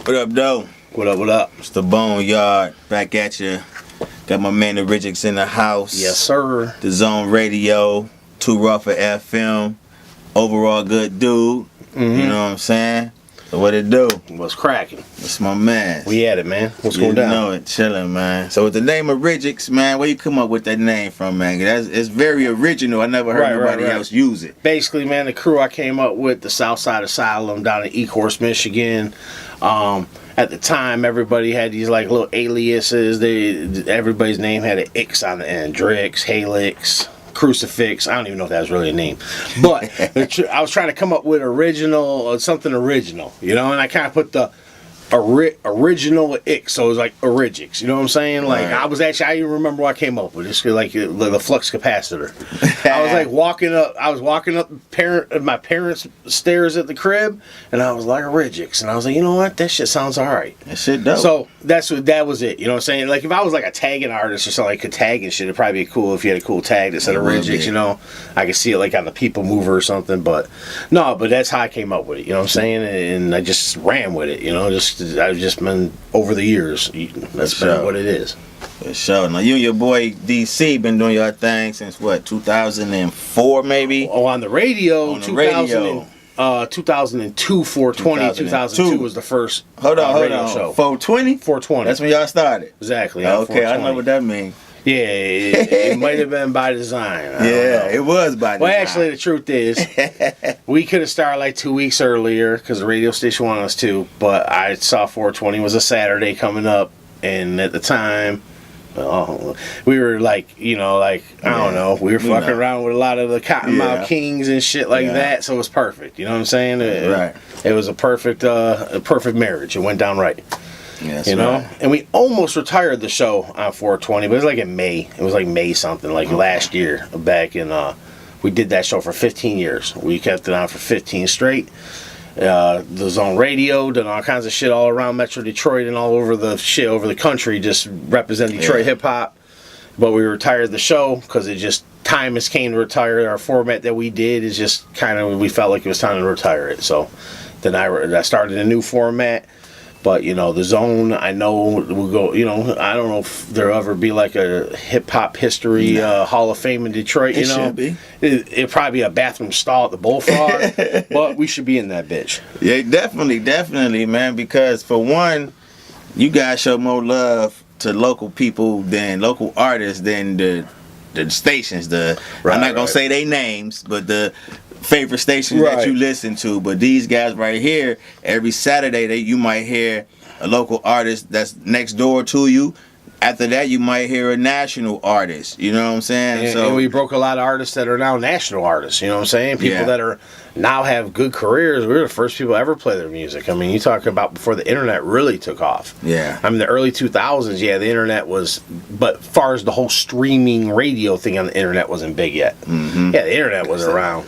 What up, though? What up, what up? It's the Boneyard back at you. Got my man Origix in the house. Yes, sir. The Zone Radio, Too Raw for FM. Overall good dude. You know what I'm saying? So what it do? What's cracking? It's my man. We at it, man. What's you going down? You know it, chilling, man. So with the name Origix, man, where you come up with that name from, man? It's very original. I never heard nobody else use it. Basically, man, the crew I came up with, the Southside Asylum down in Ecorse, Michigan. At the time, everybody had these like little aliases. Everybody's name had an X on the end. Drix, Halix, Crucifix. I don't even know if that was really a name. But I was trying to come up with something original, you know, and I kind of put the original X, so it was like Origix, you know what I'm saying? Like, right. I even remember what I came up with. It's like the flux capacitor. I was walking up my parents' stairs at the crib, and I was like Origix, and I was like, you know what, that shit sounds alright. That shit dope. So that was it, you know what I'm saying? Like, if I was like a tagging artist or something, like could tag and shit, it'd probably be cool if you had a cool tag that said Origix, you know? I could see it like on the People Mover or something, but that's how I came up with it, you know what I'm saying? And I just ran with it, you know, I've just been over the years. That's been what it is. For sure. Now you and your boy DC been doing your thing since what, 2004 maybe? Oh, on the radio. 2002 420. 2002 was the first. Hold on. Show. 420. 420. That's when y'all started. Exactly. Okay, I know what that means. Yeah, it might have been by design. It was by design. Well, actually, the truth is, we could have started like 2 weeks earlier because the radio station wanted us to. But I saw 420 was a Saturday coming up, and at the time, we were like, I don't know, we were fucking around with a lot of the Cottonmouth Kings and shit like that. So it was perfect. You know what I'm saying? It was a perfect marriage. It went down right. Yes, you know, and we almost retired the show on 420, but it was like in May. It was like May something, like last year. Back in, we did that show for 15 years. We kept it on for 15 straight. The Zone Radio, done all kinds of shit all around Metro Detroit and all over the country, just represent Detroit hip hop. But we retired the show because time has came to retire. Our format that we did is just we felt like it was time to retire it. So then I started a new format. But, the Zone, I know, will go, I don't know if there'll ever be like a hip-hop history Hall of Fame in Detroit, It should be. It'd probably be a bathroom stall at the Bullfrog, but we should be in that bitch. Yeah, definitely, man, because for one, you guys show more love to local people local artists than the stations. I'm not going to say their names, but the favorite stations that you listen to. But these guys right here, every Saturday you might hear a local artist that's next door to you. After that, you might hear a national artist. You know what I'm saying? And we broke a lot of artists that are now national artists. You know what I'm saying? People that are now have good careers. We were the first people to ever play their music. I mean, you talk about before the internet really took off. Yeah. I mean, the early 2000s, the internet was, but as far as the whole streaming radio thing on the internet wasn't big yet. Mm-hmm. Yeah, the internet was around,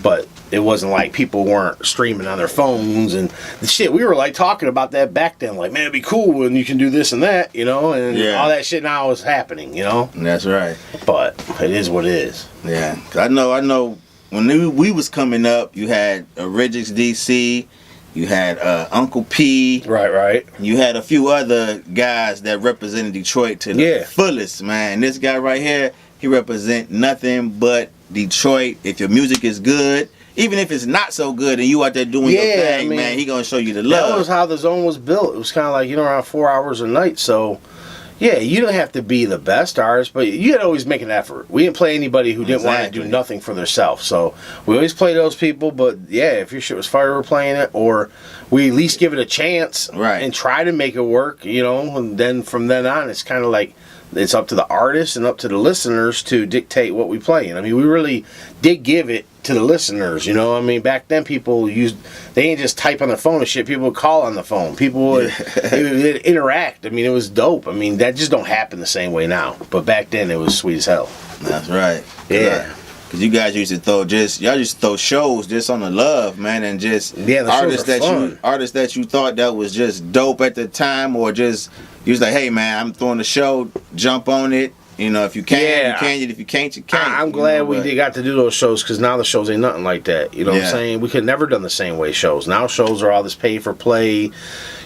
but it wasn't like people weren't streaming on their phones and the shit. We were like talking about that back then, like, man, it'd be cool when you can do this and that, and all that shit now is happening, That's right. But it is what it is. Yeah, I know. When we was coming up, you had Origix DC, you had Uncle P. Right. You had a few other guys that represented Detroit to the fullest, man. This guy right here, he represent nothing but Detroit. If your music is good, even if it's not so good and you out there doing your thing, man, he gonna show you the love. That was how the Zone was built. It was kind of like, around 4 hours a night. So, you don't have to be the best artist, but you gotta always make an effort. We didn't play anybody who didn't want to do nothing for themselves. So we always play those people, but if your shit was fire, we're playing it, or we at least give it a chance and try to make it work, and then from then on, it's kind of like, it's up to the artists and up to the listeners to dictate what we play. And I mean, we really did give it to the listeners, I mean, back then people they didn't just type on their phone and shit. People would call on the phone. People would they'd interact. I mean, it was dope. I mean, that just don't happen the same way now. But back then, it was sweet as hell. That's right. Yeah. Because you guys used to throw shows just on the love, man, and just artists that you thought that was just dope at the time, or just you was like, hey man, I'm throwing a show, jump on it, You know, if you can, Yeah. you can. If you can't, you can't. I'm glad we got to do those shows, because now the shows ain't nothing like that. You know what I'm saying? We could never done the same way shows. Now shows are all this pay for play,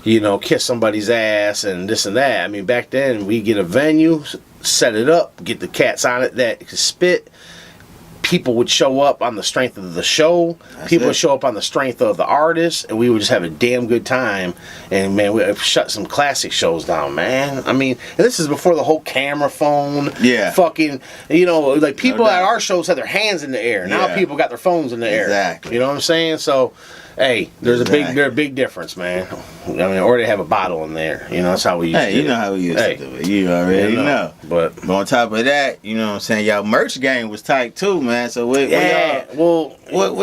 you know, kiss somebody's ass and this and that. I mean, back then we get a venue, set it up, get the cats on it that could spit. People would show up on the strength of the show. People would show up on the strength of the artist, and we would just have a damn good time. And man, we shut some classic shows down, man. I mean, and this is before the whole camera phone. Yeah. Fucking, you know, like people at our shows had their hands in the air. Now people got their phones in the air. Exactly. You know what I'm saying? So, hey, there's a big difference, man. I mean, or they have a bottle in there. You know, that's how we used to do it. You know how we used to do it. You already know. But on top of that, you know what I'm saying, y'all merch game was tight too, man. So where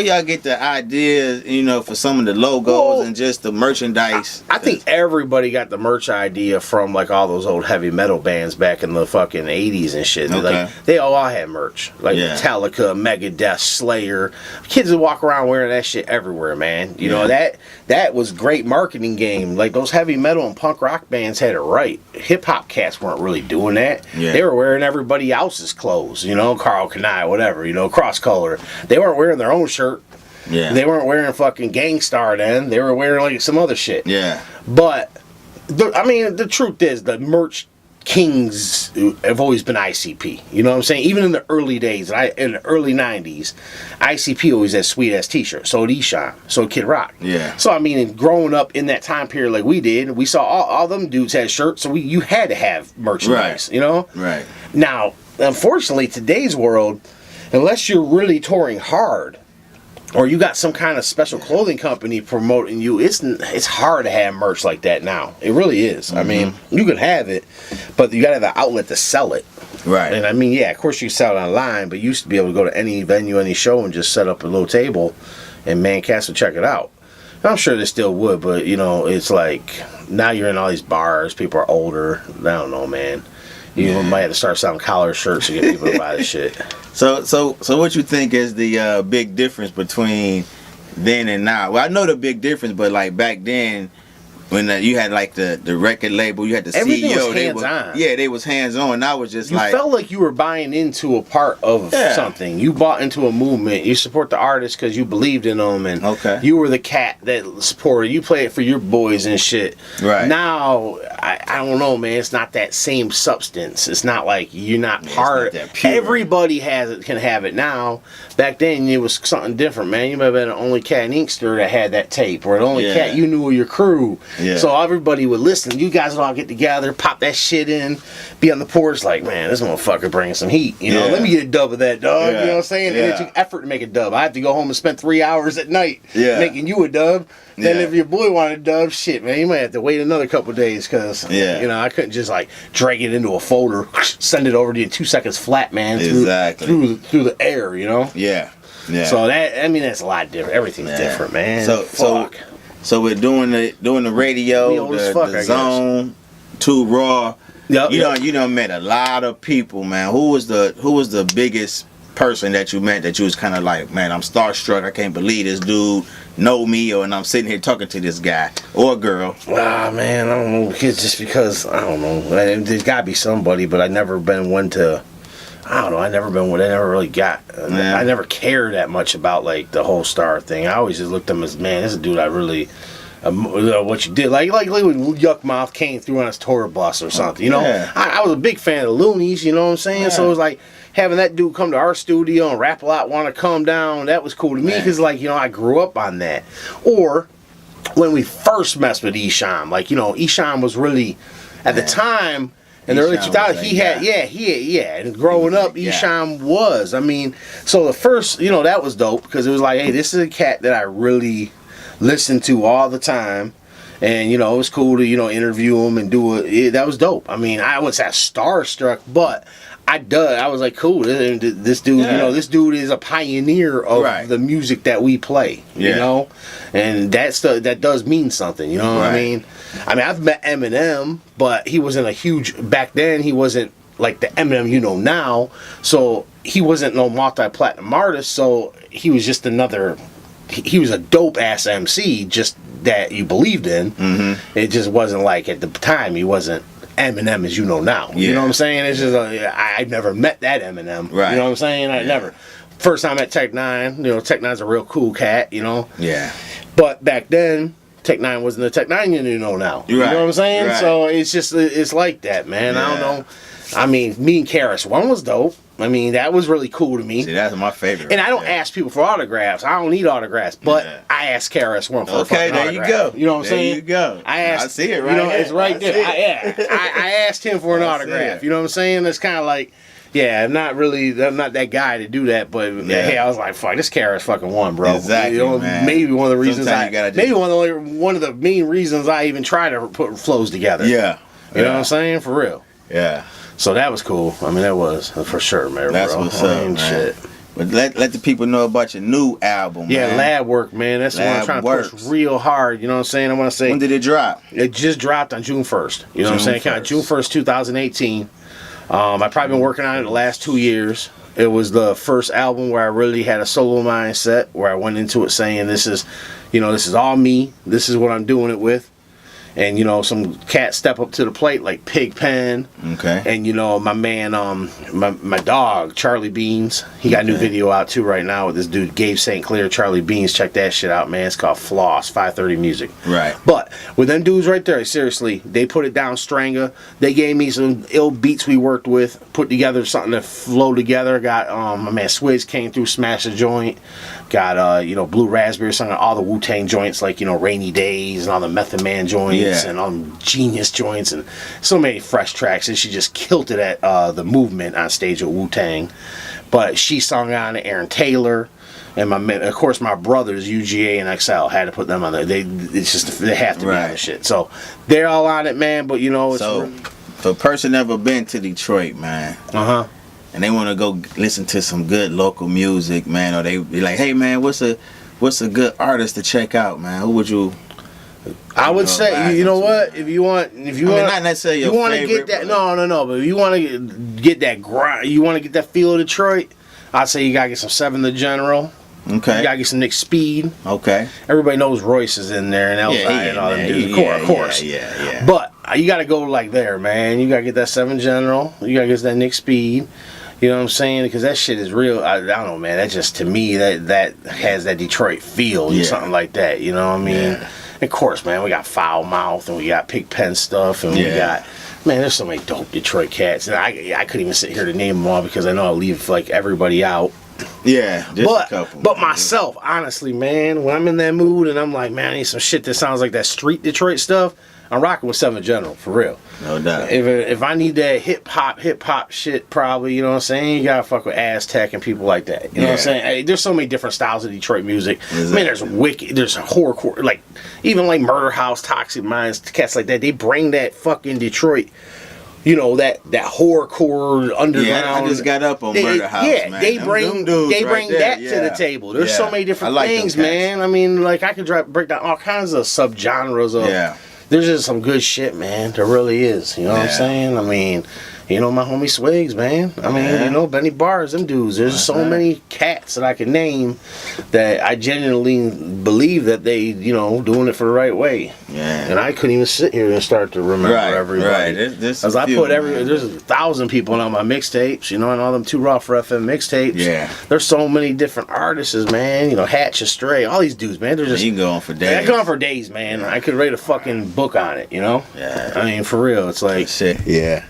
y'all get the ideas, you know, for some of the logos and just the merchandise? I think everybody got the merch idea from like all those old heavy metal bands back in the fucking 80s and shit. Okay. Like they all had merch. Like Metallica, Megadeth, Slayer. Kids would walk around wearing that shit everywhere, man. You know, that was great marketing game. Like those heavy metal and punk rock bands had it right. Hip hop cats weren't really doing that. Yeah. They were wearing everybody else's clothes, you know, Carl Kanai, whatever, you know, cross color. They weren't wearing their own shirt. Yeah. They weren't wearing fucking Gangstar then. They were wearing like some other shit. Yeah. But the truth is, the merch kings have always been ICP. You know what I'm saying? Even in the early days, in the early 90s, ICP always had sweet ass t-shirts. So did Esham. So did Kid Rock. Yeah. So I mean, growing up in that time period like we did, we saw all them dudes had shirts, so you had to have merchandise. Right. You know? Right. Now, unfortunately, today's world, unless you're really touring hard, or you got some kind of special clothing company promoting you, it's hard to have merch like that now. It really is. I mean, you can have it, but you got to have an outlet to sell it. Right. And I mean, yeah, of course you sell it online, but you used to be able to go to any venue, any show, and just set up a little table, and man, cats would check it out. And I'm sure they still would, but you know, it's like now you're in all these bars. People are older. I don't know, man. You might have to start selling collar shirts to get people to buy this shit. So what you think is the big difference between then and now? Well, I know the big difference, but like back then, when you had like the record label, you had the Everything CEO. was hands-on. They was hands on. Now was just you felt like you were buying into a part of something. You bought into a movement. You support the artist because you believed in them, and you were the cat that supported. You played for your boys and shit. Right Now, I don't know, man. It's not that same substance. It's not like you're not part. Everybody can have it now. Back then, it was something different, man. You might have been the only cat in Inkster that had that tape, or the only cat you knew of your crew. Yeah. So everybody would listen. You guys would all get together, pop that shit in, be on the porch like, man, this motherfucker bringing some heat. You know, let me get a dub of that, dog. You know what I'm saying? And it took effort to make a dub. I have to go home and spend 3 hours at night making you a dub. Then if your boy wanted a dub, shit, man, you might have to wait another couple of days because, you know, I couldn't just like drag it into a folder, send it over to you in 2 seconds flat, man, through the air, you know? Yeah. So that's a lot different. Everything's different, man. So we're doing the radio, the Zone, Too Raw. You done met a lot of people, man. Who was the biggest person that you met that you was kind of like, man, I'm starstruck. I can't believe this dude know me, and I'm sitting here talking to this guy or girl. Ah, man, I don't know. It's just because I don't know. There's got to be somebody, but I've never been one to. I don't know. I never really got. I never cared that much about like the whole star thing. I always just looked at him as, man, this is a dude I really. What you did, like when Yuck Mouth came through on his tour bus or something, you know. I was a big fan of the Loonies, you know what I'm saying. So it was like having that dude come to our studio and rap a lot, want to come down. That was cool to me because, like, you know, I grew up on that. Or when we first messed with Esham, like, you know, Esham was really at the time. In the early 2000s, he had, and growing up, Esham was. I mean, so the first, you know, that was dope because it was like, hey, this is a cat that I really listen to all the time, and you know, it was cool to, you know, interview him and do it. That was dope. I mean, I was starstruck, but I was like, cool, this dude, you know, this dude is a pioneer of the music that we play, you know, and that does mean something, you know what I mean? I've met Eminem, but he wasn't back then he wasn't like the Eminem you know now, so he wasn't no multi-platinum artist, so he was just he was a dope ass MC, just that you believed in. It just wasn't like at the time he wasn't Eminem as you know now. Yeah. You know what I'm saying? It's just I've never met that Eminem. Right. You know what I'm saying? I never. First time at Tech Nine, you know, Tech Nine's a real cool cat, you know. Yeah. But back then, Tech Nine wasn't the Tech Nine you know now. Right. You know what I'm saying? Right. So it's just it's like that, man. I don't know. I mean, me and Karis, one was dope. I mean, that was really cool to me. See, that's my favorite. And I don't ask people for autographs. I don't need autographs. But I asked Karis one for a fucking there autograph. you go. You know what I'm saying? There you go. I asked. I see it right. You know, here. it's right there. I asked him for an I see autograph. it. You know what I'm saying? It's kind of like, I'm not that guy to do that. But hey, I was like, fuck, this Karis fucking won, bro. Exactly, you know, man. Maybe one of the reasons one of the main reasons I even try to put flows together. Yeah. You know what I'm saying? For real. Yeah. So that was cool. I mean, that was for sure, man. That's bro. what's up, man. Shit. But let the people know about your new album, Yeah, man. Lab Work, man. That's what I'm trying to push real hard. You know what I'm saying? I want to say. When did it drop? It just dropped on June 1st. You know what I'm saying? Kind of June 1st, 2018. I've probably been working on it the last 2 years. It was the first album where I really had a solo mindset, where I went into it saying, this is all me. This is what I'm doing it with. And, you know, some cats step up to the plate like Pigpen. Okay. And, you know, my man, my dog, Charlie Beans. He got a new video out, too, right now with this dude, Gabe St. Clair, Charlie Beans. Check that shit out, man. It's called Floss, 530 Music. Right. But with them dudes right there, seriously, they put it down Stranger. They gave me some ill beats we worked with, put together something that flowed together. Got, my man Swizz came through, smashed a joint. Got, Blue Raspberry, some of all the Wu-Tang joints, like, Rainy Days and all the Method Man joints. And all the Genius joints and so many fresh tracks, and she just killed it at the Movement on stage with Wu-Tang. But she sung on it, Aaron Taylor, and of course my brothers UGA and XL had to put them on there. They have to be on the shit. So they're all on it, man. But it's so for a person never been to Detroit, man. And they want to go listen to some good local music, man, or they be like, hey man, what's a good artist to check out, man? Who would you? I would say, you know what? If you want, not necessarily your want to get that. No. But if you want to get that grind, you want to get that feel of Detroit. I'd say you gotta get some Seven the General. Okay. You gotta get some Nick Speed. Okay. Everybody knows Royce is in there and Elzai and all them dudes. Of course. Yeah. But you gotta go like there, man. You gotta get that Seven General. You gotta get that Nick Speed. You know what I'm saying? Because that shit is real. I don't know, man. That just, to me, that has that Detroit feel, something like that. You know what I mean? Yeah. Of course, man, we got Foul Mouth and we got Pigpen stuff and we got, man, there's so many dope Detroit cats. And I couldn't even sit here to name them all because I know I'll leave like everybody out. Yeah, just a couple. But myself, honestly, man, when I'm in that mood and I'm like, man, I need some shit that sounds like that street Detroit stuff, I'm rocking with Seven General, for real. No doubt. If I need that hip hop shit, probably, you know what I'm saying? You gotta fuck with Aztec and people like that. You know what I'm saying? Hey, there's so many different styles of Detroit music. Exactly. I mean, there's wicked, there's horrorcore, like even like Murder House, Toxic Minds, cats like that. They bring that fucking Detroit. That horrorcore underground. Yeah, I just got up on Murder House, man. They bring that to the table. There's so many different things, man. I mean, like I could break down all kinds of subgenres of. Yeah. There's just some good shit, man. There really is. You know what I'm saying? I mean, my homie Swigs, man. I mean, Benny Bars, them dudes. There's so many cats that I can name that I genuinely believe that they, doing it for the right way. Yeah. And I couldn't even sit here and start to remember everybody. Right. As I put there's 1,000 people on my mixtapes, and all them 2 Raw for FM mixtapes. Yeah. There's so many different artists, man. Hatch Astray, all these dudes, man. They're just. You can go on for days. I go on for days, man. I could write a fucking book on it, Yeah. I mean, for real, it's like. Shit. Yeah.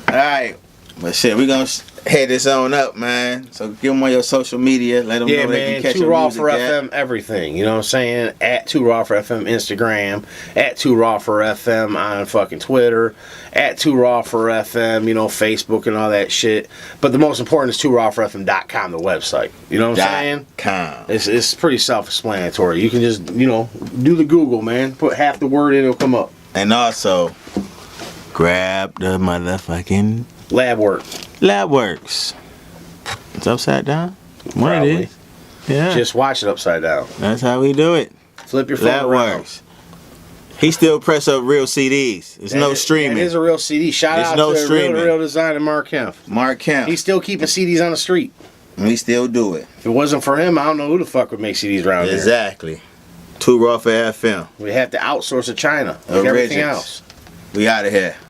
Alright, but shit, we gonna head this on up, man. So give them on your social media, let them know they can catch your music. 2 Raw for FM, everything. You know what I'm saying? At 2 Raw for FM Instagram, at 2 Raw for FM on fucking Twitter, at 2 Raw for FM, Facebook and all that shit. But the most important is 2rawforfm.com, the website. You know what I'm saying? It's pretty self-explanatory. You can just, do the Google, man. Put half the word in, it'll come up. And also, grab the motherfucking Lab Works. It's upside down? What it is? Yeah. Just watch it upside down. That's how we do it. Flip your phone Lab around. Works. He still press up real CDs. There's no streaming. It is a real CD. Shout out to real designer Mark Kemp. Mark Kemp. He's still keeping CDs on the street. We still do it. If it wasn't for him, I don't know who the fuck would make CDs around here. Exactly. 2 Raw for FM. We have to outsource to China, like everything else. We out of here.